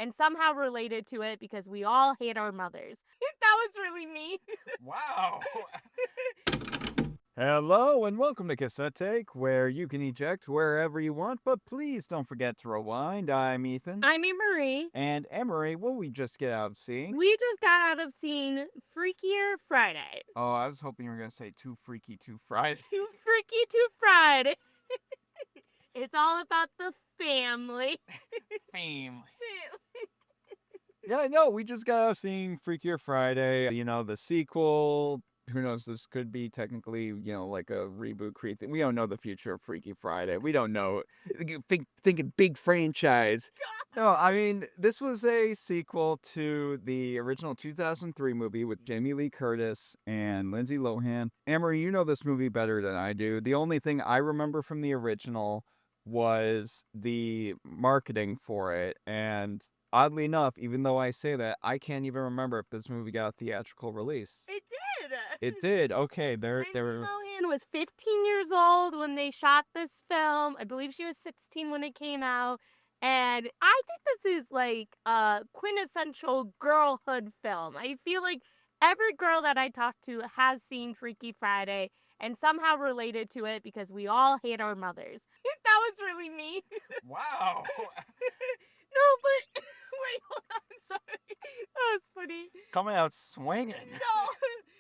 and somehow related to it because we all hate our mothers. That was really me. Wow. Hello and welcome to Cassette, where you can eject wherever you want, but please don't forget to rewind. I'm Ethan. I'm Annmarie. And Annmarie, what we just get out of seeing? We just got out of seeing Freakier Friday. Oh, I was hoping you were going to say Too Freaky, Too Friday. Too freaky, too Friday. It's all about the family. Family. Yeah, no, we just got out of seeing Freakier Friday, the sequel. Who knows, this could be technically, like a reboot thing. We don't know the future of Freaky Friday. We don't know. Thinking big franchise. No, I mean, this was a sequel to the original 2003 movie with Jamie Lee Curtis and Lindsay Lohan. Annmarie, you know this movie better than I do. The only thing I remember from the original was the marketing for it, and oddly enough, even though I say that, I can't even remember if this movie got a theatrical release. It did. It did. Okay, Lindsay Lohan was 15 years old when they shot this film. I believe she was 16 when it came out. And I think this is like a quintessential girlhood film. I feel like every girl that I talk to has seen Freaky Friday and somehow related to it because we all hate our mothers. That was really me. Wow. No, but wait, hold on. Sorry. That was funny. Coming out swinging. No.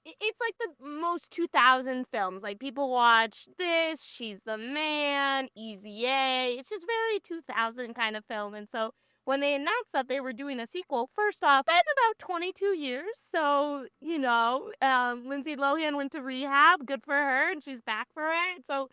It's like the most 2000 films. Like, people watch this, She's the Man, Easy A. It's just very 2000 kind of film. And so when they announced that they were doing a sequel, first off, it's been about 22 years. So, Lindsay Lohan went to rehab. Good for her. And she's back for it. So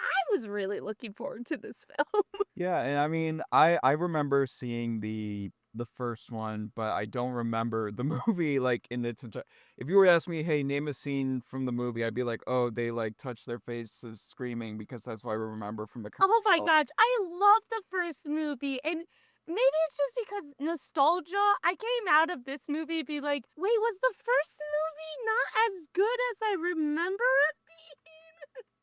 I was really looking forward to this film. Yeah, and I mean, I remember seeing the first one, but I don't remember the movie like in its entire. If you were to ask me, hey, name a scene from the movie, I'd be like, oh, they like touch their faces screaming because that's what I remember from the commercial. Oh my gosh, I love the first movie, and maybe it's just because nostalgia. I came out of this movie be like, wait, was the first movie not as good as I remember it being?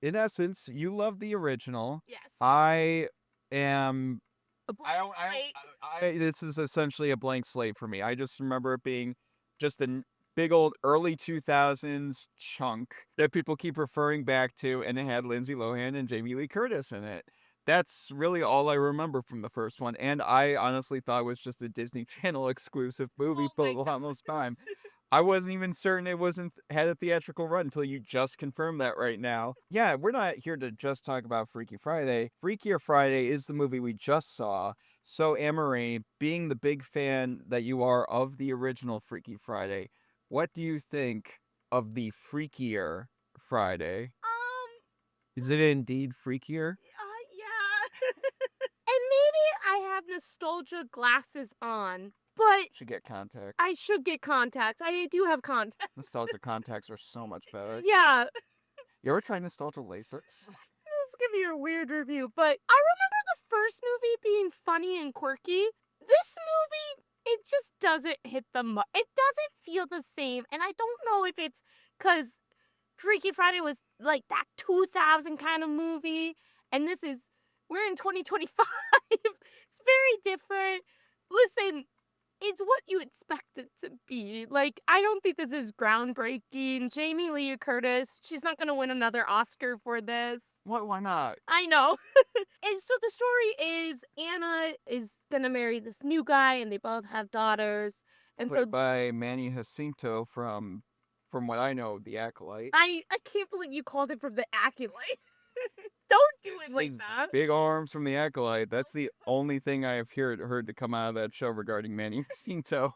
In essence, you love the original. Yes. I am. A blank slate. This is essentially a blank slate for me. I just remember it being just a big old early 2000s chunk that people keep referring back to, and it had Lindsay Lohan and Jamie Lee Curtis in it. That's really all I remember from the first one, and I honestly thought it was just a Disney Channel exclusive movie for a long time. I wasn't even certain it had a theatrical run until you just confirmed that right now. Yeah, we're not here to just talk about Freaky Friday. Freakier Friday is the movie we just saw. So, Annmarie, being the big fan that you are of the original Freaky Friday, what do you think of the Freakier Friday? Is it indeed freakier? Yeah. And maybe I have nostalgia glasses on. But should get contacts. I should get contacts. I do have contacts. Nostalgia contacts are so much better. Yeah. You ever tried nostalgia lasers? This is gonna be a weird review, but I remember the first movie being funny and quirky. This movie, it just doesn't hit the mark. It doesn't feel the same, and I don't know if it's because Freaky Friday was like that 2000 kind of movie, and we're in 2025. It's very different. Listen, it's what you expect it to be. Like, I don't think this is groundbreaking. Jamie Lee Curtis, she's not going to win another Oscar for this. What? Why not? I know. And so the story is Anna is going to marry this new guy, and they both have daughters. And played by Manny Jacinto from what I know, The Acolyte. I can't believe you called it from The Acolyte. Don't do it like that. Big arms from The Acolyte. That's the only thing I have heard to come out of that show regarding Manny Jacinto.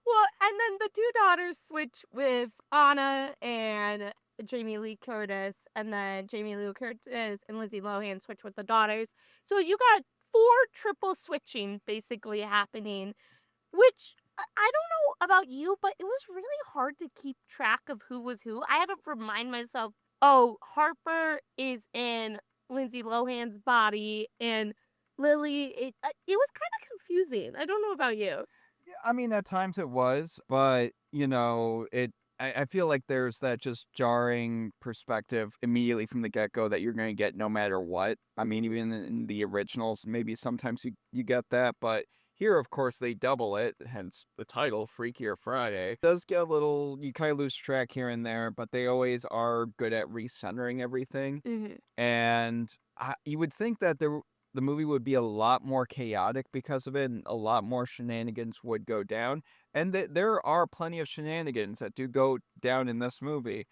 Well, and then the two daughters switch with Anna and Jamie Lee Curtis, and then Jamie Lee Curtis and Lindsay Lohan switch with the daughters. So you got 4 triple switching basically happening, which I don't know about you, but it was really hard to keep track of who was who. I had to remind myself, oh, Harper is in Lindsay Lohan's body, and Lily, it was kind of confusing. I don't know about you. Yeah, I mean, at times it was, but, I feel like there's that just jarring perspective immediately from the get-go that you're going to get no matter what. I mean, even in the originals, maybe sometimes you get that, but Here, of course, they double it, hence the title, Freakier Friday. It does get a little, you kind of lose track here and there, but they always are good at recentering everything. Hmm. And you would think that the movie would be a lot more chaotic because of it, and a lot more shenanigans would go down. And there are plenty of shenanigans that do go down in this movie,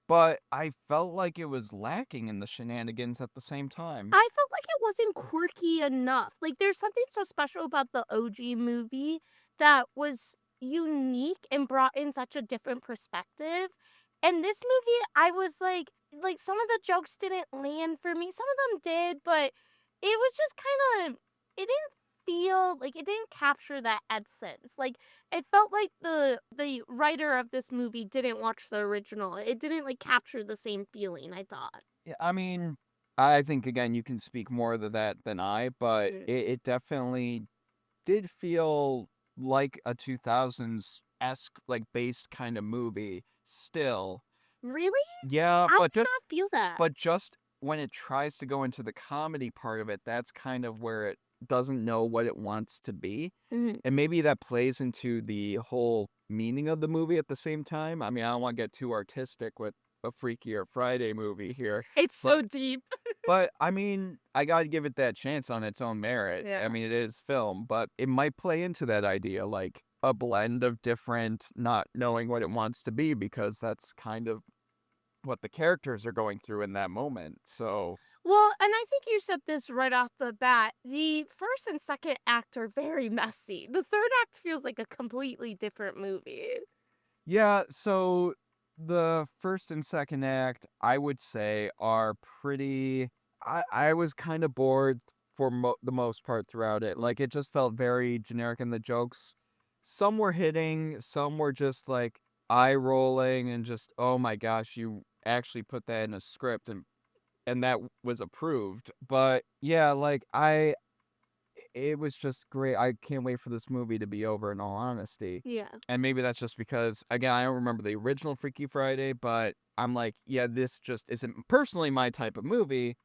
but I felt like it was lacking in the shenanigans at the same time. I felt like it wasn't quirky enough. Like, there's something so special about the OG movie that was unique and brought in such a different perspective. And this movie, I was like some of the jokes didn't land for me. Some of them did, but it was just kind of, it didn't feel like it didn't capture that essence. Like, it felt like the writer of this movie didn't watch the original. It didn't like capture the same feeling, I thought. Yeah, I mean, I think again you can speak more to that than I, but Mm. it definitely did feel like a 2000s esque like based kind of movie still. Really? Yeah, I did not feel that. but just when it tries to go into the comedy part of it, that's kind of where it doesn't know what it wants to be. Mhm. And maybe that plays into the whole meaning of the movie at the same time. I mean, I don't want to get too artistic with a Freakier Friday movie here, It's but so deep. I mean, I gotta give it that chance on its own merit. I Yeah. mean, it is film, but it might play into that idea, like a blend of different, not knowing what it wants to be, because that's kind of what the characters are going through in that moment. So, Well, and I think you said this right off the bat. The first and second act are very messy. The third act feels like a completely different movie. yeah, so the first and second act, I would say, are pretty. I was kind of bored for the most part throughout it. Like, it just felt very generic, and the jokes, some were hitting, some were just like eye rolling, and just, oh my gosh, you actually put that in a script, and that was approved. But yeah, like, it was just great. I can't wait for this movie to be over, in all honesty. Yeah. And maybe that's just because, again, I don't remember the original Freaky Friday, but I'm like, yeah, this just isn't personally my type of movie,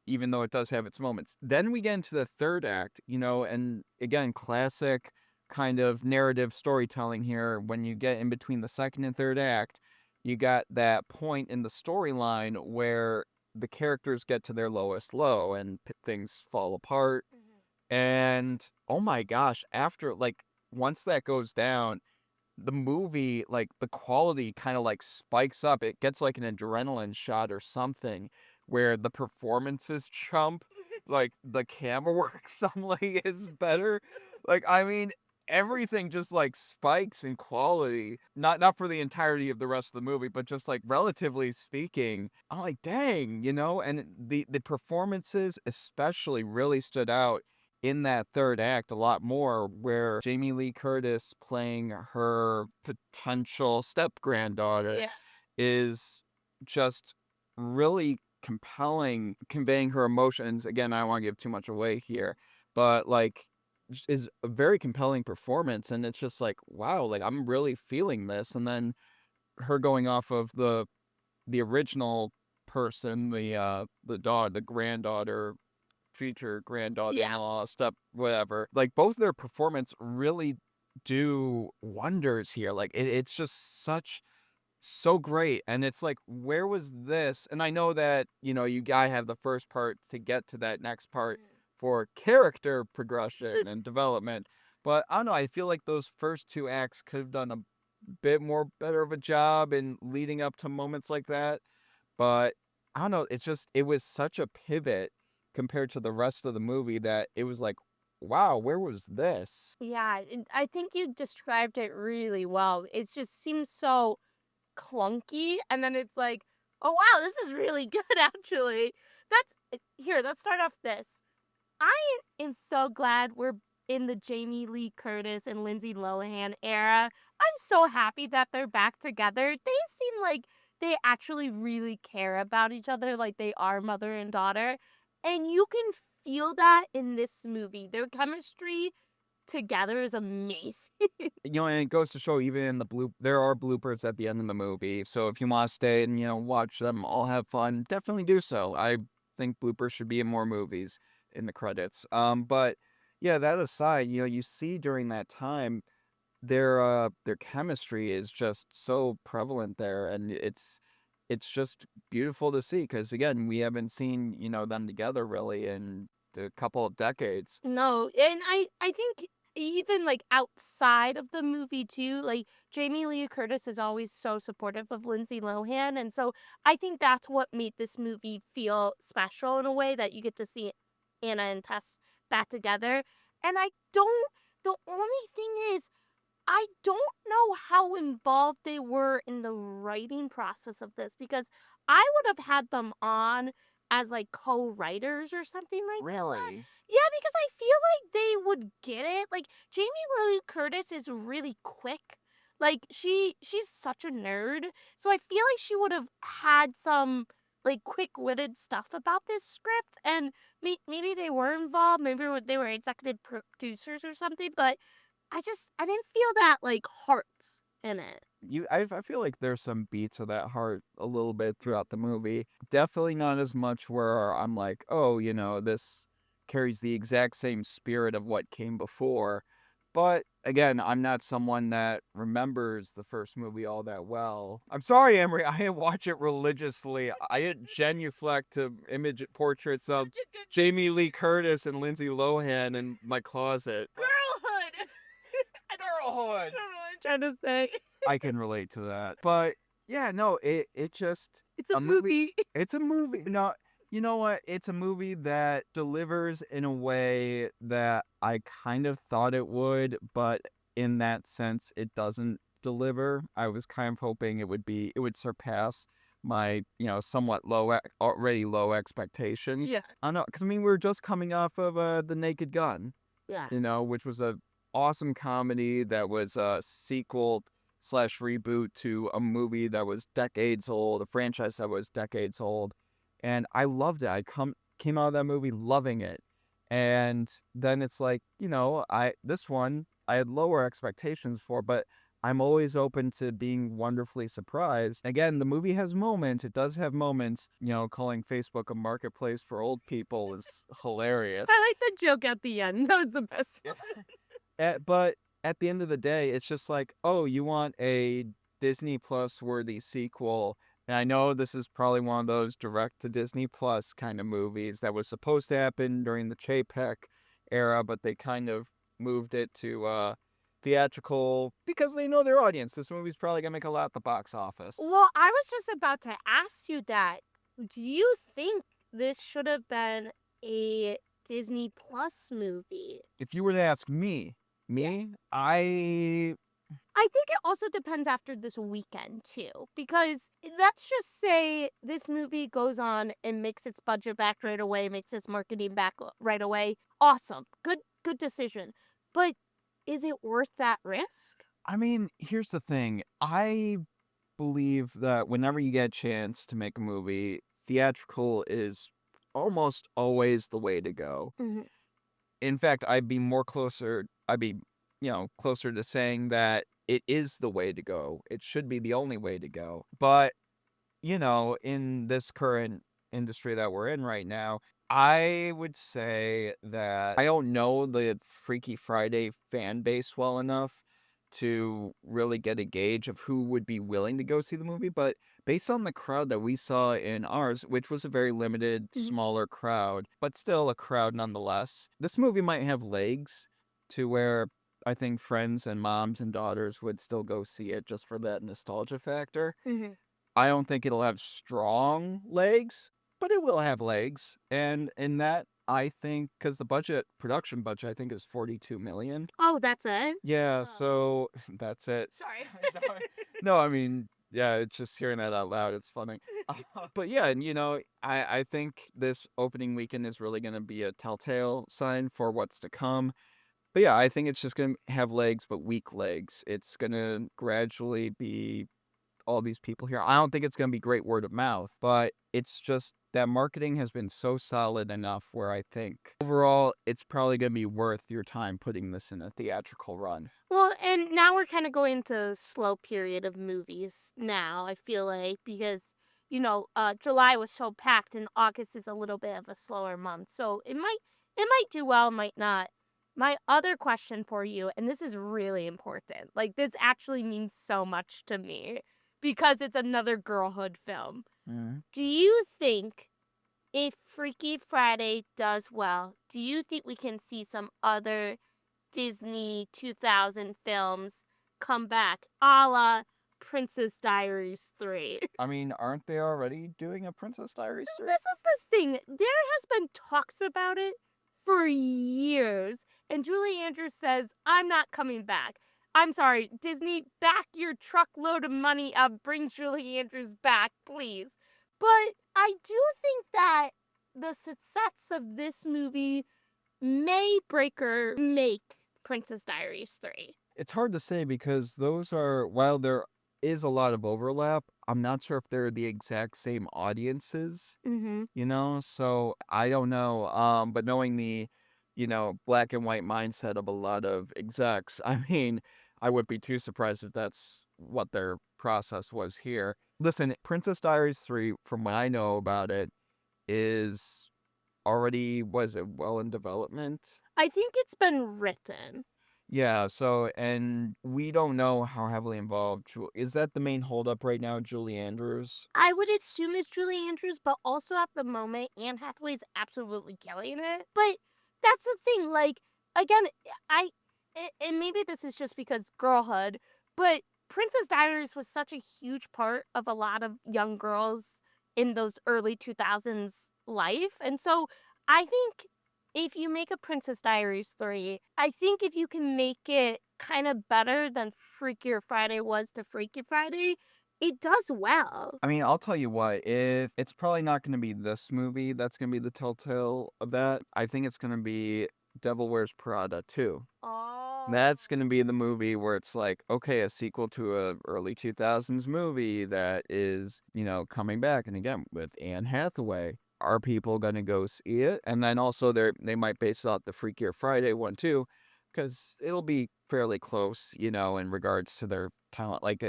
even though it does have its moments. Then we get into the third act, and again, classic kind of narrative storytelling here. When you get in between the second and third act, you got that point in the storyline where the characters get to their lowest low, and things fall apart. Mhm. And oh my gosh, after like once that goes down, the movie, like the quality kind of like spikes up. It gets like an adrenaline shot or something where the performances chump, like the camera work suddenly is better. Like, I mean, everything just like spikes in quality. Not for the entirety of the rest of the movie, but just like relatively speaking. I'm like, dang, and the performances especially really stood out in that third act a lot more, where Jamie Lee Curtis playing her potential step granddaughter Yeah. is just really compelling, conveying her emotions. Again, I don't want to give too much away here, but like is a very compelling performance, and it's just like, wow, like I'm really feeling this. And then her going off of the original person, the granddaughter, future Yeah. granddaughter-in-law, step whatever, like, both their performance really do wonders here. Like, it's just so great, and it's like, where was this? And I know that, you gotta have the first part to get to that next part for character progression and development, but I don't know, I feel like those first 2 acts could have done a bit more better of a job in leading up to moments like that. But I don't know, it was such a pivot compared to the rest of the movie that it was like, "Wow, where was this?" Yeah, and I think you described it really well. It just seems so clunky, and then it's like, "Oh, wow, this is really good, actually." Here, let's start off this. I am so glad we're in the Jamie Lee Curtis and Lindsay Lohan era. I'm so happy that they're back together. They seem like they actually really care about each other, like they are mother and daughter. And you can feel that in this movie. Their chemistry together is amazing. And it goes to show, even in there are bloopers at the end of the movie, so if you wanna stay and, watch them all have fun, definitely do so. I think bloopers should be in more movies in the credits. But Yeah, that aside, you see during that time their chemistry is just so prevalent there, and it's just beautiful to see because again, we haven't seen, them together really in a couple of decades. No, and I think even, like, outside of the movie too, like, Jamie Lee Curtis is always so supportive of Lindsay Lohan, and so I think that's what made this movie feel special in a way that you get to see Anna and Tess back together, and I don't the only thing is I don't know how involved they were in the writing process of this because I would have had them on as like co-writers or something like that. Really? Yeah, because I feel like they would get it. Like Jamie Lee Curtis is really quick. Like she's such a nerd. So I feel like she would have had some like quick-witted stuff about this script and maybe they were involved, maybe they were executive producers or something, but I didn't feel that, like, heart in it. I feel like there's some beats of that heart a little bit throughout the movie. Definitely not as much where I'm like, oh, this carries the exact same spirit of what came before. But again, I'm not someone that remembers the first movie all that well. I'm sorry, Emery, I didn't watch it religiously. I didn't genuflect to image portraits of Jamie Lee Curtis and Lindsay Lohan in my closet. Girlhood! Girlhood! I don't know what I'm trying to say. I can relate to that. But yeah, no, it just It's a a movie. movie. It's a movie. No, you know what? It's a movie that delivers in a way that I kind of thought it would, but in that sense, it doesn't deliver. I was kind of hoping it would surpass my, somewhat already low expectations. Yeah. I know, because I mean, we were just coming off of The Naked Gun, Yeah. which was a awesome comedy that was a sequel slash reboot to a movie that was decades old, a franchise that was decades old, and I loved it. Came out of that movie loving it, and then it's like, this one I had lower expectations for, but I'm always open to being wonderfully surprised. Again, the movie has moments. It does have moments. Calling Facebook a marketplace for old people is hilarious. I like the joke at the end. That was the best one. But at the end of the day, it's just like, oh, you want a Disney Plus worthy sequel. And I know this is probably one of those direct to Disney Plus kind of movies that was supposed to happen during the Chapek era, but they kind of moved it to theatrical because they know their audience. This movie's probably gonna make a lot at the box office. Well, I was just about to ask you that. Do you think this should have been a Disney Plus movie? If you were to ask me, Yeah. I think it also depends after this weekend too, because let's just say this movie goes on and makes its budget back right away, makes its marketing back right away. Awesome, good decision. But is it worth that risk? I mean, here's the thing. I believe that whenever you get a chance to make a movie, theatrical is almost always the way to go. Mhm. In fact, I'd be, closer to saying that it is the way to go. It should be the only way to go. But, in this current industry that we're in right now, I would say that I don't know the Freaky Friday fan base well enough to really get a gauge of who would be willing to go see the movie, but based on the crowd that we saw in ours, which was a very limited, Mhm. smaller crowd, but still a crowd nonetheless, this movie might have legs to where I think friends and moms and daughters would still go see it just for that nostalgia factor. Mhm. I don't think it'll have strong legs, but it will have legs. And in that, I think, because the production budget, I think is 42 million. Oh, that's it. Yeah, Oh, so that's it. sorry. No, I mean, yeah, it's just hearing that out loud, it's funny. But yeah, and I think this opening weekend is really gonna be a telltale sign for what's to come. But yeah, I think it's just gonna have legs, but weak legs. It's gonna gradually be all these people here. I don't think it's gonna be great word of mouth, but it's just that marketing has been so solid enough where I think overall it's probably gonna be worth your time putting this in a theatrical run. Well, and now we're kind of going into a slow period of movies now, I feel like, because, July was so packed and August is a little bit of a slower month. So it might do well, might not. My other question for you, and this is really important, like, this actually means so much to me because it's another girlhood film. Mhm. Do you think if Freaky Friday does well, do you think we can see some other Disney 2000 films come back, a la Princess Diaries 3? I mean, aren't they already doing a Princess Diaries So 3? this is the thing. There has been talks about it for years, and Julie Andrews says, "I'm not coming back." I'm sorry, Disney, back your truckload of money up. Bring Julie Andrews back, please. But I do think that the success of this movie may break or make Princess Diaries 3. It's hard to say because those are while there is a lot of overlap, I'm not sure if they're the exact same audiences, Mm-hmm. So I don't know, but knowing the, black and white mindset of a lot of execs, I mean, I wouldn't be too surprised if that's what their process was here. Listen, Princess Diaries 3, from what I know about it, is already was it well in development? I think it's been written. Yeah, so and we don't know how heavily involved is that the main holdup right now, Julie Andrews? I would assume it's Julie Andrews, but also at the moment, Anne Hathaway's absolutely killing it. But that's the thing, like, again, and maybe this is just because girlhood, but Princess Diaries was such a huge part of a lot of young girls in those early 2000s life. And so I think if you make a Princess Diaries 3, I think if you can make it kind of better than Freakier Friday was to Freaky Friday, it does well. I mean, I'll tell you what, if it's probably not gonna be this movie that's gonna be the telltale of that. I think it's gonna be Devil Wears Prada 2. Oh. That's gonna be the movie where it's like, okay, a sequel to a early 2000s movie that is, coming back, and again, with Anne Hathaway. Are people gonna go see it? And then also they might base out the Freakier Friday one too, because it'll be fairly close, in regards to their talent. Like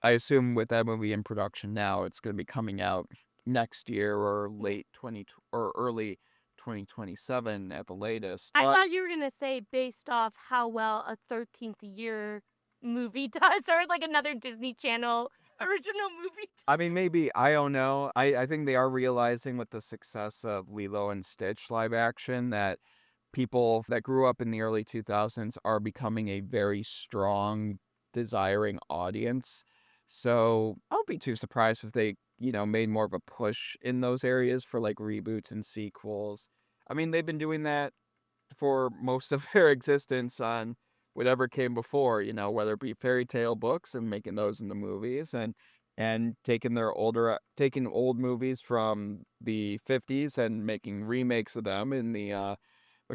I assume with that movie in production now, it's gonna be coming out next year or late 20 or early 2027 at the latest. I But thought you were gonna say based off how well a 13th year movie does, or like another Disney Channel original movie. I mean, maybe, I don't know. I think they are realizing with the success of Lilo and Stitch live action that people that grew up in the early 2000s are becoming a very strong, desiring audience. So I won't be too surprised if they, made more of a push in those areas for like reboots and sequels. I mean, they've been doing that for most of their existence on whatever came before, whether it be fairy tale books and making those into movies and taking old movies from the 50s and making remakes of them in the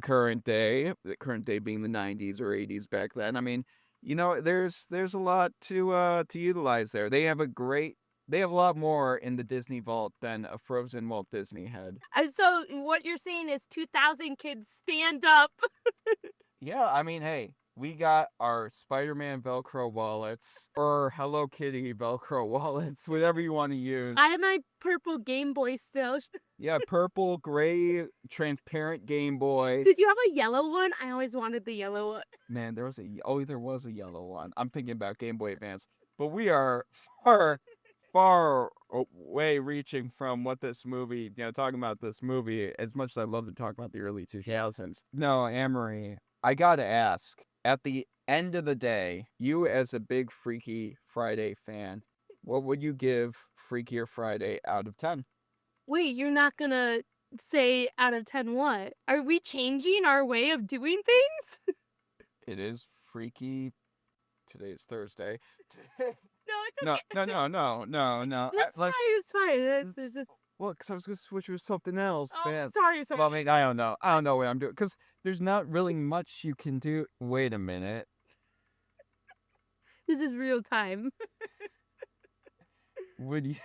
current day being the 90s or 80s back then. I mean, there's a lot to utilize there. They have a lot more in the Disney vault than a frozen Walt Disney had. So what you're saying is 2000 kids stand up. Yeah, I mean, hey, we got our Spider-Man Velcro wallets or Hello Kitty Velcro wallets, whatever you want to use. I have my purple Game Boy still. Yeah, purple, gray, transparent Game Boy. Did you have a yellow one? I always wanted the yellow one. Man, there was a yellow one. I'm thinking about Game Boy Advance, but we are far, far away reaching from what this movie, talking about this movie. As much as I love to talk about the early 2000s. No, Annmarie, I gotta ask. At the end of the day, you as a big Freaky Friday fan, what would you give Freakier Friday out of 10? Wait, you're not gonna say out of 10 what? Are we changing our way of doing things? It is freaky. Today is Thursday. No, it's No, okay. no, no, no, no, no. That's fine. It's fine. It's just. Well, because I was gonna switch with something else, Oh, man. sorry, sorry. Well, I mean, I don't know. I don't know what I'm doing because there's not really much you can do. Wait a minute. This is real time. Would you?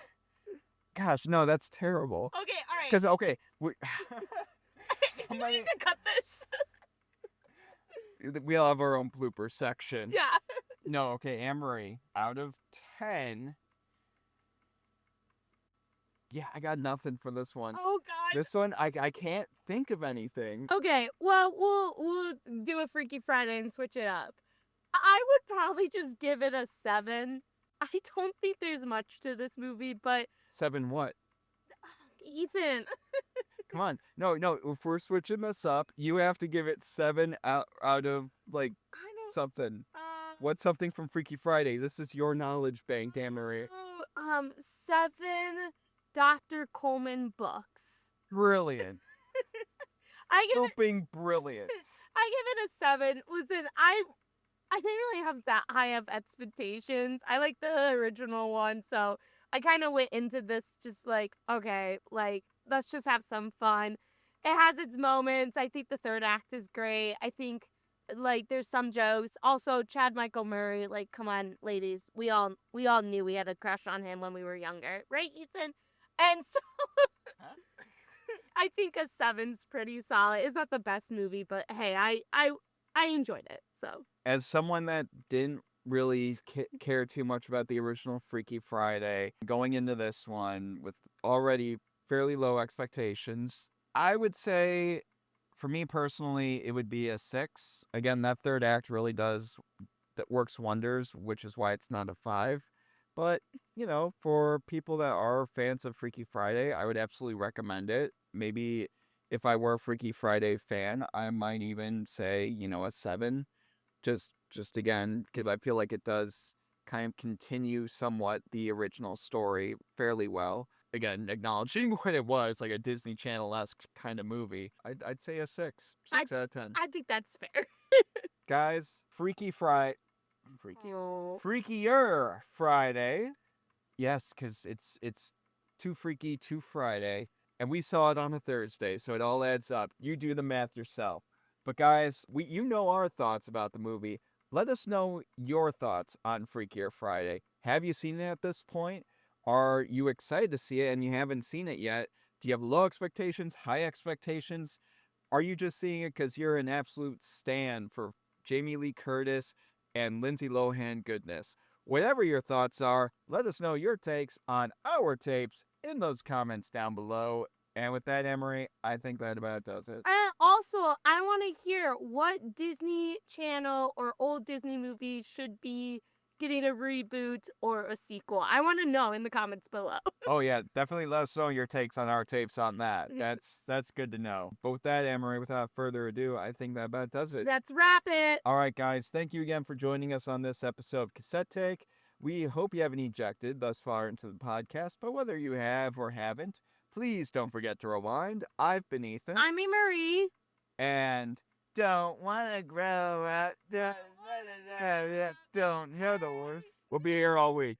Gosh, no, that's terrible. Okay, all right. Because okay, Do we need to cut this? we'll have our own blooper section. Yeah. No, okay, Annmarie, out of 10, Yeah, I got nothing for this one. Oh God. This one, I can't think of anything. Okay, well, we'll do a Freaky Friday and switch it up. I would probably just give it a 7. I don't think there's much to this movie, but 7 what? Ethan, Come on. No, if we're switching this up, you have to give it 7 out of, like, I don't. something. What's something from Freaky Friday? This is your knowledge bank, Annmarie. 7 Dr. Coleman books. Brilliant. I give it. Doping brilliance. I give it a 7. Listen, I didn't really have that high of expectations. I like the original one, so I kind of went into this just like, okay, like, let's just have some fun. It has its moments. I think the third act is great. I think, like, there's some jokes. Also, Chad Michael Murray, like, come on, ladies. We all knew we had a crush on him when we were younger. Right, Ethan? And so I think a 7's pretty solid. It's not the best movie, but hey, I enjoyed it, so. As someone that didn't really care too much about the original Freaky Friday, going into this one with already fairly low expectations, I would say, for me personally, it would be a 6. Again, that third act really that works wonders, which is why it's not a 5. But, for people that are fans of Freaky Friday, I would absolutely recommend it. Maybe if I were a Freaky Friday fan, I might even say, a 7. Just again, because I feel like it does kind of continue somewhat the original story fairly well. Again, acknowledging what it was, like a Disney Channel-esque kind of movie. I'd say a 6. 6 out of 10. I think that's fair. Guys, Freakier Friday. Yes, because it's too freaky, too Friday. And we saw it on a Thursday, so it all adds up. You do the math yourself. But guys, you know our thoughts about the movie. Let us know your thoughts on Freakier Friday. Have you seen it at this point? Are you excited to see it and you haven't seen it yet? Do you have low expectations, high expectations? Are you just seeing it because you're an absolute stan for Jamie Lee Curtis and Lindsay Lohan goodness? Whatever your thoughts are, let us know your takes on our tapes in those comments down below. And with that, Annmarie, I think that about does it. Also, I want to hear what Disney Channel or old Disney movie should be getting a reboot or a sequel. I want to know in the comments below. Oh yeah, definitely let us know your takes on our tapes on that. Yes. That's good to know. But with that, Annmarie, without further ado, I think that about does it. Let's wrap it. All right, guys, thank you again for joining us on this episode of Cassette Take. We hope you haven't ejected thus far into the podcast, but whether you have or haven't, please don't forget to rewind. I've been Ethan. I'm Annmarie. And don't want to grow up. Don't know the worst. We'll be here all week.